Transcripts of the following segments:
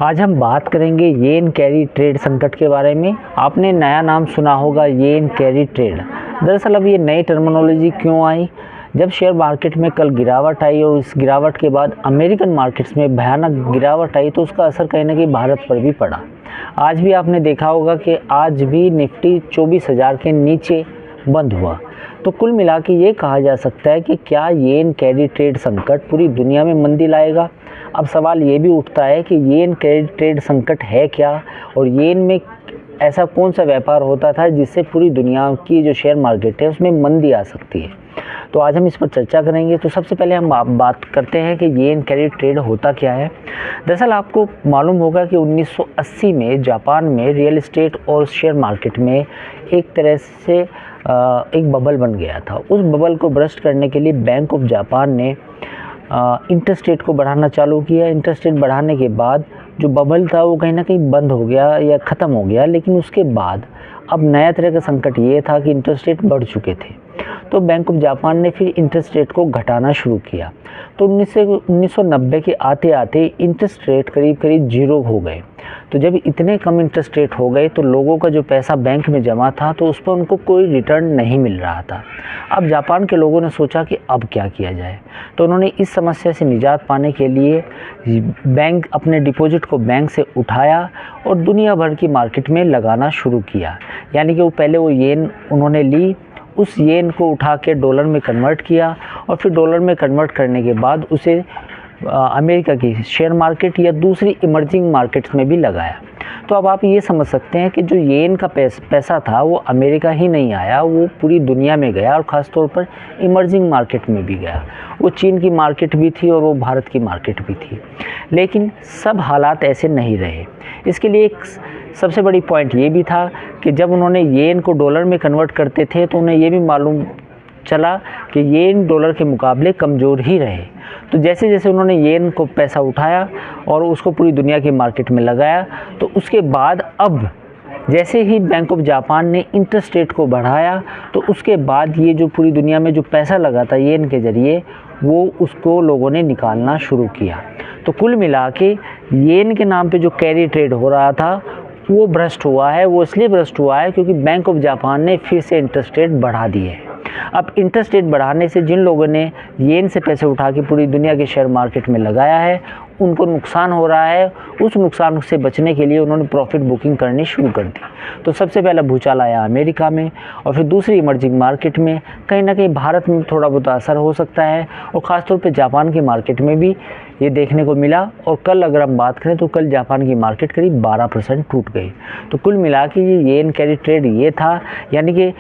आज हम बात करेंगे येन कैरी ट्रेड संकट के बारे में। आपने नया नाम सुना होगा, येन कैरी ट्रेड। दरअसल अब ये नई टर्मिनोलॉजी क्यों आई? जब शेयर मार्केट में कल गिरावट आई और इस गिरावट के बाद अमेरिकन मार्केट्स में भयानक गिरावट आई तो उसका असर कहीं ना कहीं भारत पर भी पड़ा। आज भी आपने देखा होगा कि आज भी निफ्टी 24,000 के नीचे बंद हुआ। तो कुल मिला के ये कहा जा सकता है कि क्या येन कैरी ट्रेड संकट पूरी दुनिया में मंदी लाएगा। अब सवाल ये भी उठता है कि येन कैरी ट्रेड संकट है क्या, और येन में ऐसा कौन सा व्यापार होता था जिससे पूरी दुनिया की जो शेयर मार्केट है उसमें मंदी आ सकती है। तो आज हम इस पर चर्चा करेंगे। तो सबसे पहले हम बात करते हैं कि येन कैरी ट्रेड होता क्या है। दरअसल आपको मालूम होगा कि 1980 में जापान में रियल एस्टेट और शेयर मार्केट में एक तरह से एक बबल बन गया था। उस बबल को बर्स्ट करने के लिए बैंक ऑफ जापान ने इंटरेस्ट रेट को बढ़ाना चालू किया। इंटरेस्ट रेट बढ़ाने के बाद जो बबल था वो कहीं ना कहीं बंद हो गया या ख़त्म हो गया। लेकिन उसके बाद अब नया तरह का संकट ये था कि इंटरेस्ट रेट बढ़ चुके थे, तो बैंक ऑफ जापान ने फिर इंटरेस्ट रेट को घटाना शुरू किया। तो 1990 के आते आते इंटरेस्ट रेट करीब करीब 0 हो गए। तो जब इतने कम इंटरेस्ट रेट हो गए तो लोगों का जो पैसा बैंक में जमा था तो उस पर उनको कोई रिटर्न नहीं मिल रहा था। अब जापान के लोगों ने सोचा कि अब क्या किया जाए। तो उन्होंने इस समस्या से निजात पाने के लिए बैंक अपने डिपॉजिट को बैंक से उठाया और दुनिया भर की मार्केट में लगाना शुरू किया। यानी कि पहले वो येन उन्होंने ली, उस येन को उठा के डॉलर में कन्वर्ट किया और फिर डॉलर में कन्वर्ट करने के बाद उसे अमेरिका की शेयर मार्केट या दूसरी इमर्जिंग मार्केट्स में भी लगाया। तो अब आप ये समझ सकते हैं कि जो येन का पैसा था वो अमेरिका ही नहीं आया, वो पूरी दुनिया में गया और ख़ास तौर पर इमर्जिंग मार्केट में भी गया। वो चीन की मार्केट भी थी और वो भारत की मार्केट भी थी। लेकिन सब हालात ऐसे नहीं रहे। इसके लिए एक सबसे बड़ी पॉइंट ये भी था कि जब उन्होंने येन को डॉलर में कन्वर्ट करते थे तो उन्हें ये भी मालूम चला कि येन डॉलर के मुकाबले कमज़ोर ही रहे। तो जैसे जैसे उन्होंने येन को पैसा उठाया और उसको पूरी दुनिया की मार्केट में लगाया, तो उसके बाद अब जैसे ही बैंक ऑफ जापान ने इंटरेस्ट रेट को बढ़ाया तो उसके बाद ये जो पूरी दुनिया में जो पैसा लगा था येन के ज़रिए वो उसको लोगों ने निकालना शुरू किया। तो कुल मिला के येन के नाम पे जो कैरी ट्रेड हो रहा था वो भ्रष्ट हुआ है। वो इसलिए भ्रष्ट हुआ है क्योंकि बैंक ऑफ जापान ने फिर से इंटरेस्ट रेट बढ़ा दिए हैं। अब इंटरेस्ट रेट बढ़ाने से जिन लोगों ने येन से पैसे उठा के पूरी दुनिया के शेयर मार्केट में लगाया है उनको नुकसान हो रहा है। उस नुकसान से बचने के लिए उन्होंने प्रॉफिट बुकिंग करनी शुरू कर दी। तो सबसे पहला भूचाल आया अमेरिका में और फिर दूसरी इमर्जिंग मार्केट में। कहीं ना कहीं भारत में थोड़ा बहुत असर हो सकता है और ख़ासतौर पे जापान की मार्केट में भी ये देखने को मिला। और कल अगर हम बात करें तो कल जापान की मार्केट करीब 12% टूट गई। तो कुल मिला के ये येन कैरी ट्रेड ये था, यानी कि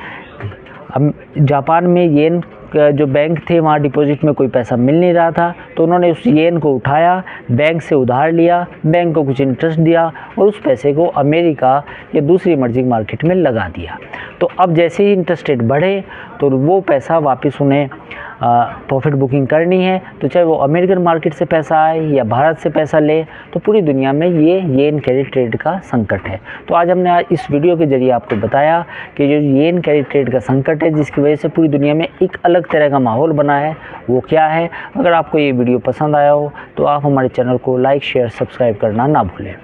जापान में येन जो बैंक थे वहाँ डिपॉजिट में कोई पैसा मिल नहीं रहा था, तो उन्होंने उस येन को उठाया, बैंक से उधार लिया, बैंक को कुछ इंटरेस्ट दिया और उस पैसे को अमेरिका या दूसरी इमर्जिंग मार्केट में लगा दिया। तो अब जैसे ही इंटरेस्ट रेट बढ़े तो वो पैसा वापस उन्हें प्रॉफिट बुकिंग करनी है। तो चाहे वो अमेरिकन मार्केट से पैसा आए या भारत से पैसा ले, तो पूरी दुनिया में ये येन कैरी ट्रेड का संकट है। तो आज हमने इस वीडियो के जरिए आपको बताया कि जो येन कैरी ट्रेड का संकट है जिसकी वजह से पूरी दुनिया में एक अलग तरह का माहौल बना है वो क्या है। अगर आपको ये वीडियो पसंद आया हो तो आप हमारे चैनल को लाइक शेयर सब्सक्राइब करना ना भूलें।